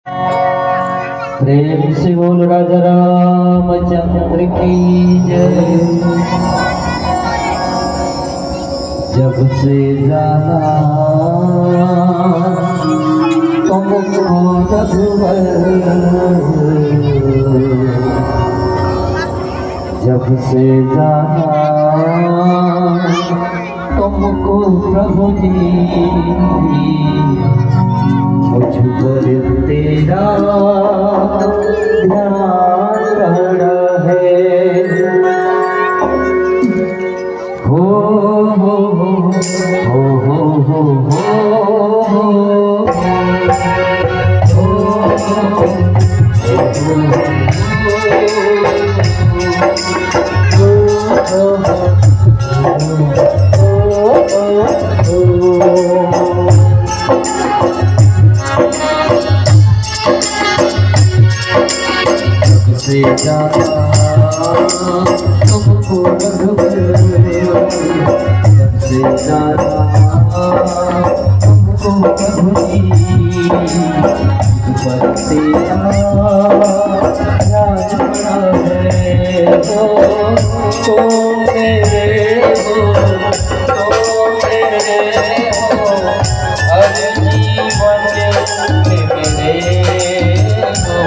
प्रेम से बोल राजा रामचंद्र की जय। जब से जाना तुमको रघुवर, जब से जाना तुमको प्रभु जी, मुझ पर तेरा ध्यान रहा है। हो हो हो हो हो से जाना तुमको रघुवर, जब से जाना तुमको प्रभु जी, पर तेरा राज बड़ा है। तो मेरे हो, तो मेरे हो, हर जीवन में मेरे हो।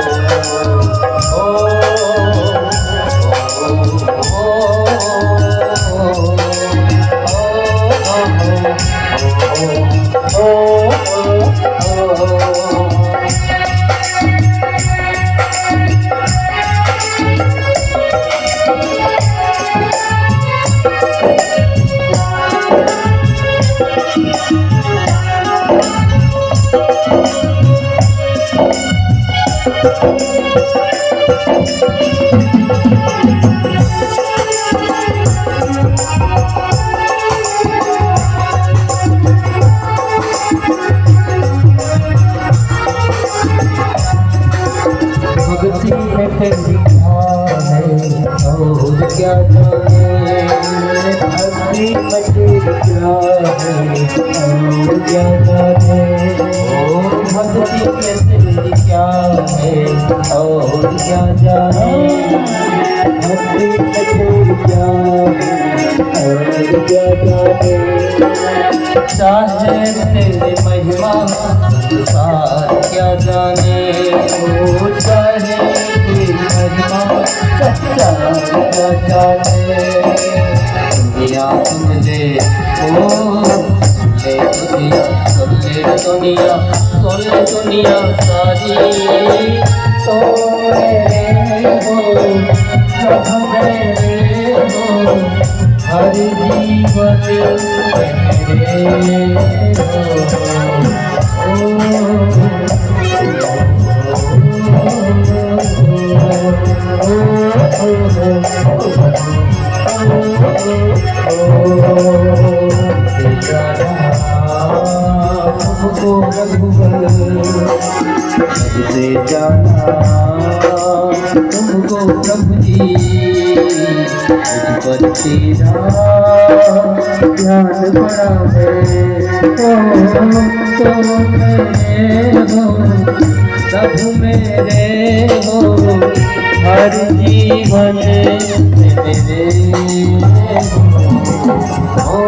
भक्ति में फिर है और क्या जाने, भक्ति में फिर क्या है और क्या जाने, भक्ति में फिर क्या है और क्या जाने, भक्ति में फिर क्या है और क्या जाने। चाहे तेरी महिमा सार क्या जाने, चाहे तेरी महिमा सच्चा क्या जाने। दुनिया सुन ले ओ ले दुनिया, सुन ले दुनिया, सुन ले दुनिया सारी, तो मेरे हो सब मेरे हो, हर जीवन मेरे तुमको रघुवर, से जाना तुमको प्रभु जी, मुझ पर तेरा ध्यान बड़ा है। तो मेरे हो, सब मेरे हो, हर जीवन में मेरे हो।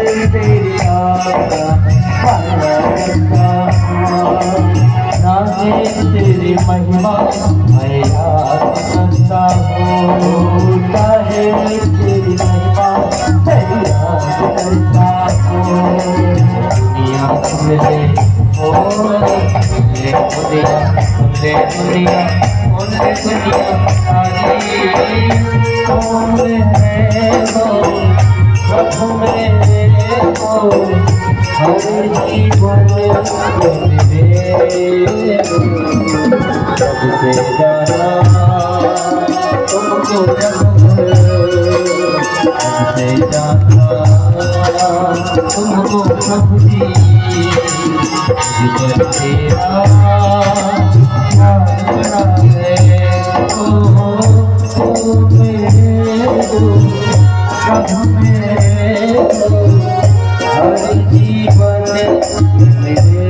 तेरी नाचे तेरी महिमा मैं याद करता हूँ, चाहे तेरी महिमा मैं याद करता हूँ। दुनिया खुले ओ दुनिया खुले दुनिया खुले दुनिया सारी कौन है वो प्रभु मेरे को हर जीवन मेरे सबसे जाना तुमको सबसे जाना तुमको प्रभु जी जीवन तेरा बड़ा है ओ मेरे प्रभु मेरे हर जीवन मेरे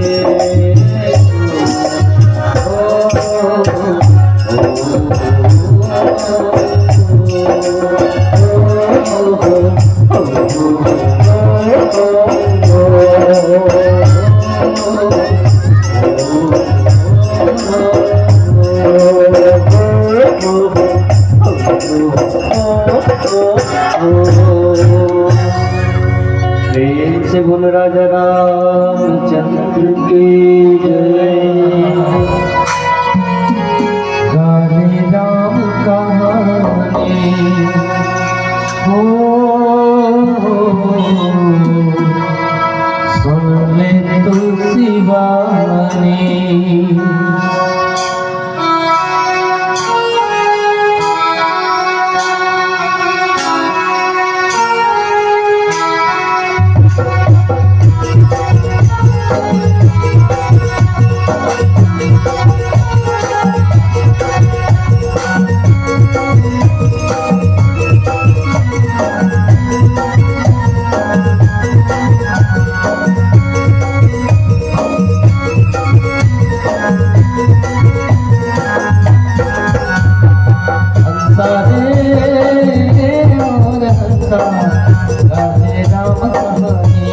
प्रेम से बोल राजा रामचंद्र की जय। गाने राम कहानी हो सुन ले तुलसी वाणी। गाने राम कहानी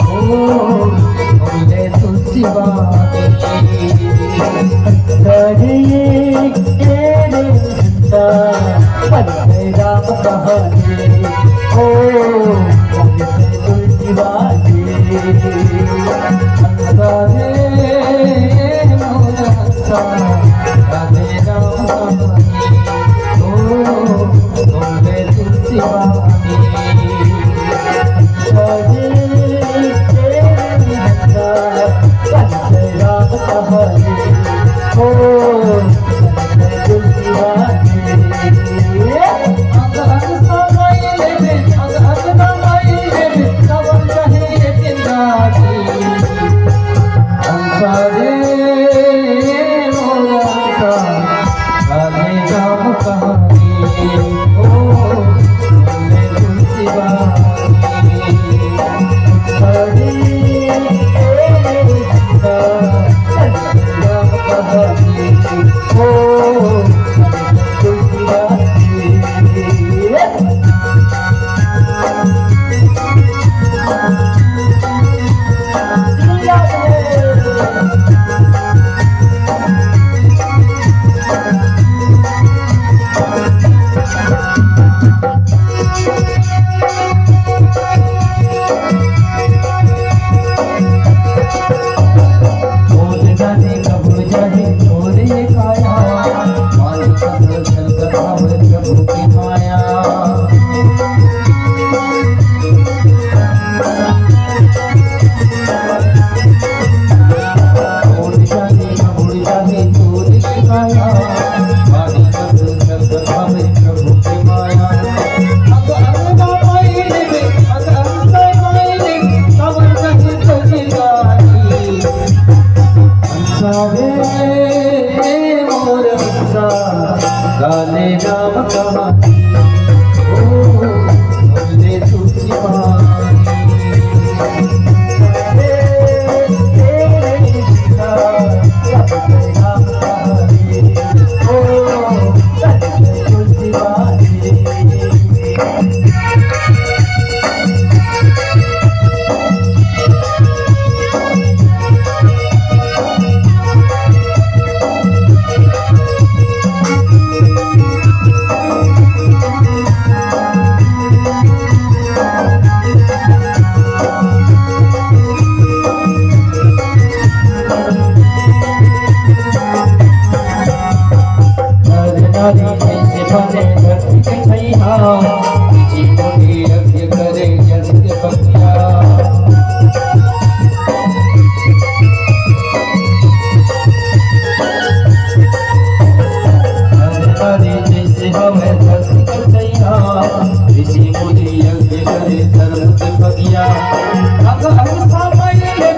ओ बोले तुलसी वाणी। तेरे राम कहानी ओ बोले तुलसी वाणी। गाने राम कहानी ओ बोले तुलसी वाणी।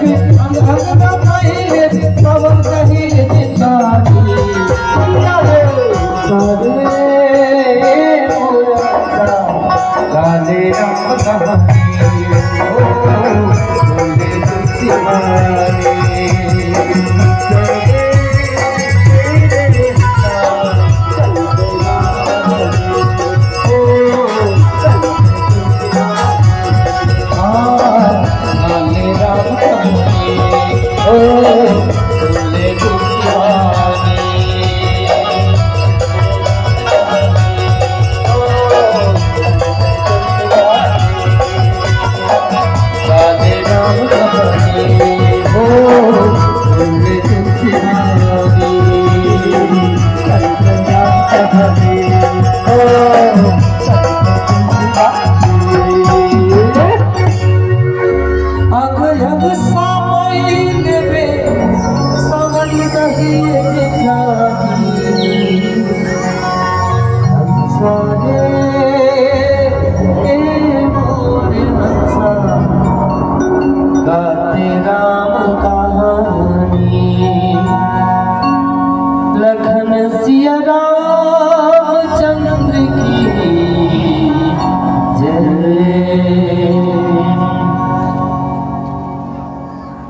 भी अंग अंग में पहिरे पवन कही जिंदानी सारे काले राम कहानी ओ बोले दुश्मनी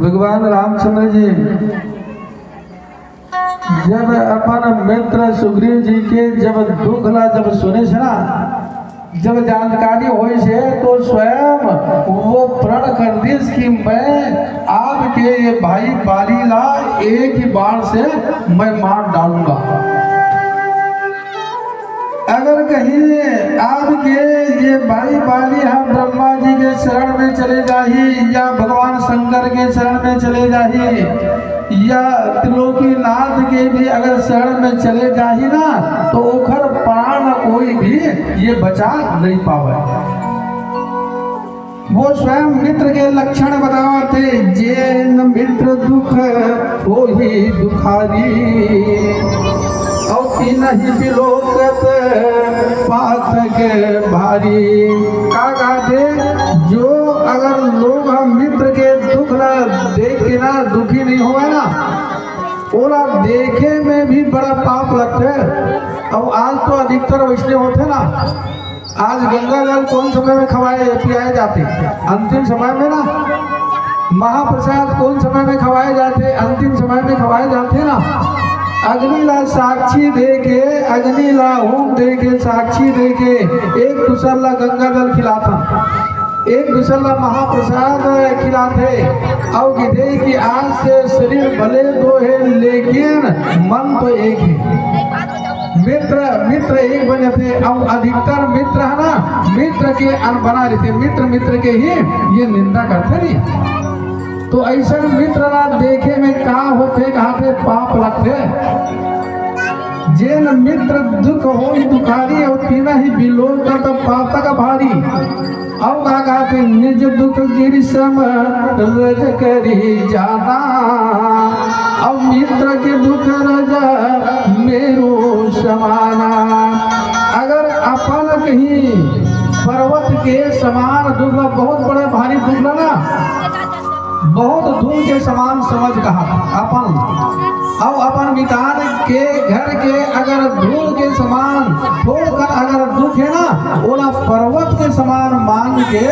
भगवान रामचंद्र जी जब अपन मित्र सुग्रीव जी के जब दुख ला जब सुने से ना जब जानकारी हुई से तो स्वयं वो प्रण कर दी कि मैं आपके ये भाई बाली ला एक ही बाण से मैं मार डालूंगा। अगर कहीं आपके ये भाई बाली हम ब्रह्मा जी के शरण में चले जाही या भगवान शंकर के शरण में चले जाही या त्रिलोकी नाथ के भी अगर शरण में चले जाही ना तो ओखर प्राण कोई भी ये बचा नहीं पावे। वो स्वयं मित्र के लक्षण बतावते जेन मित्र दुख हो ही दुखारी और नहीं बिलोकत पाथक भारी। का कहते जो अगर लोग हम मित्र के दुख ना देख के ना दुखी नहीं हुए ना ओला देखे में भी बड़ा पाप लगता है। अब आज तो अधिकतर वैष्णव होते ना आज गंगा जल कौन समय में खवाए पियाए जाते अंतिम समय में ना महाप्रसाद कौन समय में खवाए जाते अंतिम समय में खवाए जाते ना अग्निला साक्षी दे के अग्निला होम दे के साक्षी दे के एक दूसरा गंगा जल खिलाता एक दूसरा महाप्रसाद खिलाते और कहते कि आज से शरीर भले दो है लेकिन मन तो एक है। मित्र एक बने थे और अधिकतर मित्र है ना मित्र के बना रहते मित्र के ही ये निंदा करते नहीं। तो ऐसा मित्र ना देखे में का होते कहते पाप लगते जेन मित्र दुख हो दुखारी और तीना ही बिलोर कर पातक भारी। अब का कहते निज दुख गिर सम रज करी जाना अब मित्र के दुख रज मेरो समाना। अगर अपन कहीं पर्वत के समान दुख बहुत बड़े भारी दुख ना बहुत धूल के समान समझ कहा अपन अब अपन मितान के घर के अगर धूल के समान छोड़कर अगर दुख है ना ओला पर्वत के समान मान के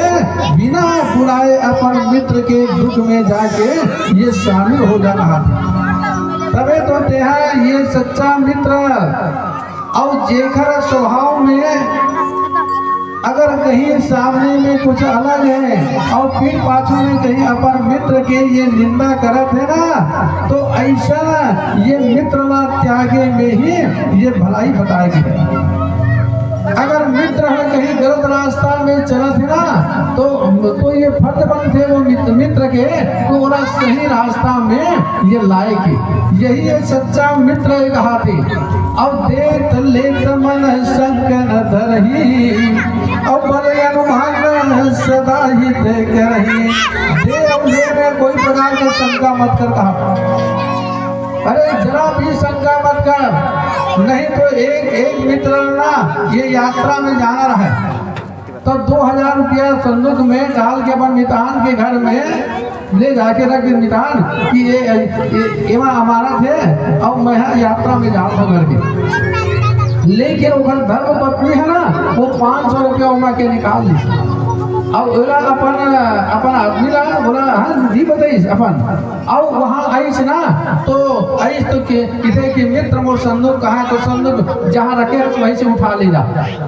बिना बुलाए अपन मित्र के दुख में जाके ये शामिल हो जाना तबे तो तेहा ये सच्चा मित्र। और जेकर स्वभाव में अगर कहीं सामने में कुछ अलग है और फिर पाछू में कहीं अपन मित्र के ये निंदा करत है ना तो ऐसा ये मित्र ना त्यागे में ही ये भलाई बताएगी। अगर मित्र है कहीं गलत रास्ता में चला थे ना तो ये फर्ज बनते वो मित्र के तो वो सही रास्ता में ये लाएगी। यही है सच्चा मित्र कहा थे। अब देख लेत मन संकन धरही अब बड़े अनुमान सदा ही देख रही दे में कोई प्रकार का शंका मत कर कहा। अरे जरा भी शंका मत कर नहीं तो एक मित्र ना ये यात्रा में जाना रहा तो 2000 रुपया संदूक में डाल के अपन मितान के घर में ले जाके रख दे निकाल कि ये अमानत है और मैं यात्रा में जाऊँ घर के। लेकिन ओकर धर्म पत्नी है ना, वो 500 रुपया उमा के निकाल दी। अब बोला अपन आदमी ला बोला हाँ दी बताइस अपन। और वहाँ आइस ना तो आइस तो कितने के मित्र मोर संदूक कहाँ तो संदूक जहाँ रखे वहीं से उठा ले जा।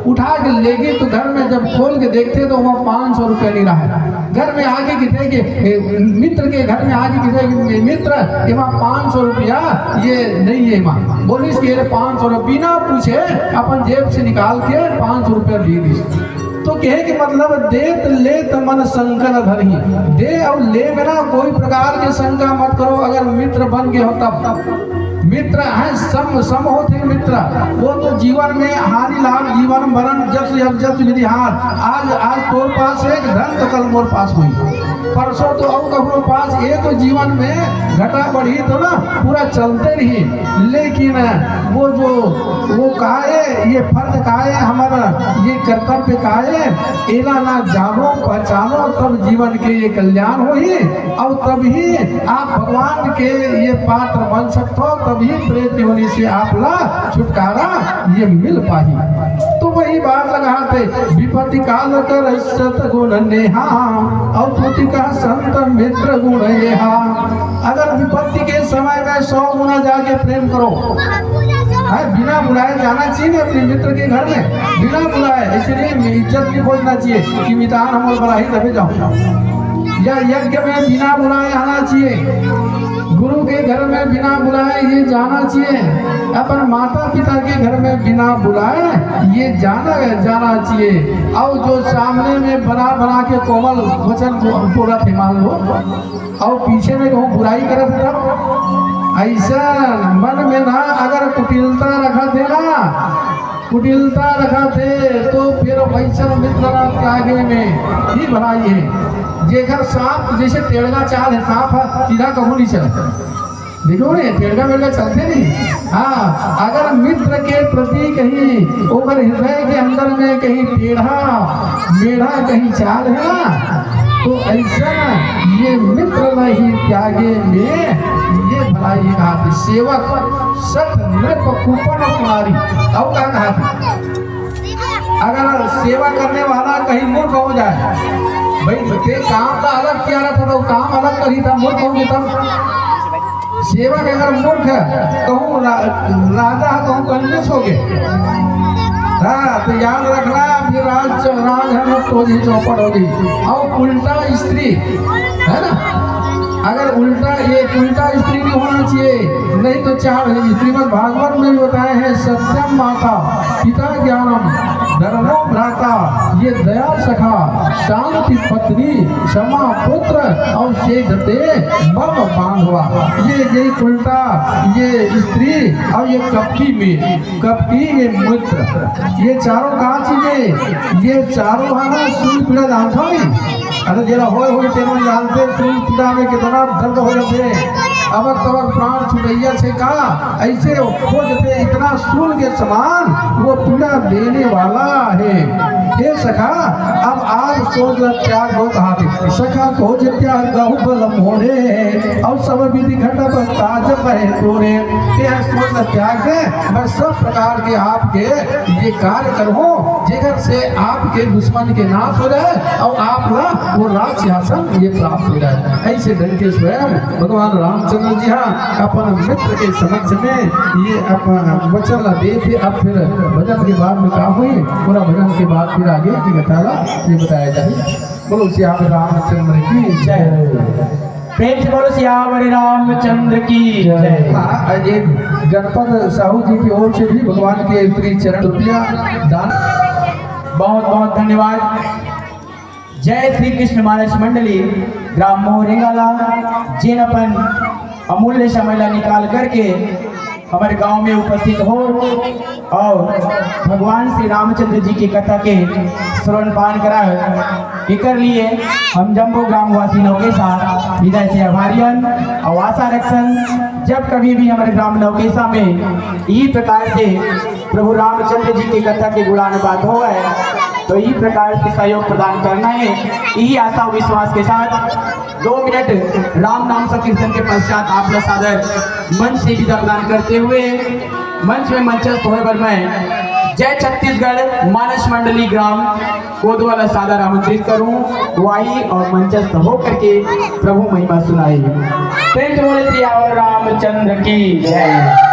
उठा के ले गए तो घर में जब खोल के देखते तो वहाँ 500 रुपया नहीं रहा है। घर में आके कितने के मित्र के घर में आके कितने मित्र ये वहाँ 500 रुपया ये नहीं है माँ बोलिस कि 500 रुपया बिना पूछे अपन जेब से निकाल के 500 रुपया दे दी। तो कहे कि मतलब देत लेत मन शंकर धरही, दे और ले में ना कोई प्रकार के शंका मत करो। अगर मित्र बन के हो तब मित्र है सम होते मित्र, वो तो जीवन में हानि लाभ जीवन मरण जस विधि हार। आज तोर पास एक धन तो कल मोर पास हुई, परसों तो और कभी पास ये तो जीवन में घटा बढ़ी तो ना पूरा चलते रही। लेकिन वो काहे ये फर्ज काहे हमारा ये कर्तव्य काहे एला ना जानो पहचानो तब जीवन के ये कल्याण हो ही और तभी आप भगवान के ये पात्र बन सकते हो, तभी प्रेत होने से आप ला छुटकारा ये मिल पाही। तो वही बात लगाते विपत्ति काल कर सतगुण नेहा और पुति का संत मित्र गुण येहा। अगर विपत्ति के समय में 100 गुना जाके प्रेम करो है, बिना बुलाए जाना चाहिए अपने मित्र के घर में बिना बुलाए। इसलिए इज्जत नहीं खोजना चाहिए कि मितान हम बड़ा तभी जाऊँ, या यज्ञ में बिना बुलाए आना चाहिए, गुरु के घर में बिना बुलाए ये जाना चाहिए, अपन माता पिता के घर में बिना बुलाए ये जाना चाहिए। और जो सामने में बना के कोमल वचन पूरा थे मान लो और पीछे में कहूँ बुराई करत तब ऐसा मन में ना अगर कुटिलता रखा थे तो फिर वैसा मित्र त्यागे में ही भलाई है। जेकर सांप जैसे टेढ़ा चाल है, सांप है सीधा कहूँ नहीं चलता, देखो ने टेढ़ा बेढ़ा चलते नहीं। हाँ अगर मित्र के प्रति कहीं ओकर हृदय के अंदर में कहीं टेढ़ा मेढ़ा कहीं चाल है ना तो ऐसा ये मित्र नहीं त्यागे में ये भलाई कहा थी। सेवक सत नृप कुपन कुमारी और क्या कहा थी, अगर सेवा करने वाला कहीं मूर्ख हो जाए, भाई ते काम का अलग किया रहा था तो काम अलग करी था, मूर्ख होंगे तब सेवक अगर मूर्ख कहूँ राजा कहूँ कंजूस हो गए। हाँ तो याद रखना फिर राज है तो ही चौपट होगी। और उल्टा स्त्री है ना, अगर उल्टा स्त्री भी होना चाहिए, नहीं तो 4 श्रीमद् भागवत में भी बताए हैं सत्यम माता पिता ज्ञानम धर्मो भ्राता ये दया सखा शांति पत्नी क्षमा पुत्र और शेषते मम बांधवा। ये उल्टा ये स्त्री और ये कपटी ये मित्र ये चारों कहाँ चीजें, ये चारों है ना सूर्य पीड़ा जानता नहीं। अरे जरा हो तेरे जानते सूर्य पीड़ा में कितना दर्द हो जाते अबर तबर प्राण छुटैया से कहा ऐसे खोजते इतना सूल के समान वो पीड़ा देने वाला है। हे सखा अब आप सोच ल त्याग हो कहा सखा खोज त्याग गहु बल मोरे और सब विधि घटप ताज बहे तोरे। सोच ल त्याग दे मैं सब प्रकार के आपके ये कार्य करूँ जेकर से आपके दुश्मन के नाश हो जाए और आप ला वो राज सिंहासन ये प्राप्त हो जाए। ऐसे ढंग के स्वयं भगवान रामचंद्र जी हाँ अपन मित्र के समक्ष में ये अपन वचन दे थे। अब फिर भजन के बाद में कहा हुई पूरा भजन के बाद फिर आगे की बताया जाए। बोलो श्याम रामचंद्र की जय, प्रेम से बोलो श्याम रामचंद्र की जय। हाँ एक गणपत साहू जी की ओर से भी भगवान के श्री चरण रुपया दान बहुत बहुत धन्यवाद। जय श्री कृष्ण मानस मंडली ग्राम मोहरेंगाला जिन अपन अमूल्य समय निकाल करके हमारे गांव में उपस्थित हो और भगवान श्री रामचंद्र जी की कथा के श्रवण पान कराए कर लिए हम जम्बो ग्रामवासी नौकेशा हृदय से आभारियन और आशा रखन जब कभी भी हमारे ग्राम नौकेशा में इस प्रकार से प्रभु रामचंद्र जी की कथा के गुणानुवाद हो है तो इसी प्रकार से सहयोग प्रदान करना है। यही आशा और विश्वास के साथ 2 मिनट राम नाम संकीर्तन के पश्चात आप लोग सादर मंच से विदा प्रदान करते हुए मंच में मंचस्थ होए पर मैं जय छत्तीसगढ़ मानस मंडली ग्राम कोदवाला सादर आमंत्रित करूं, वाई और मंचस्थ होकर के प्रभु महिमा सुनाई। प्रेम से बोले श्री रामचंद्र की जय।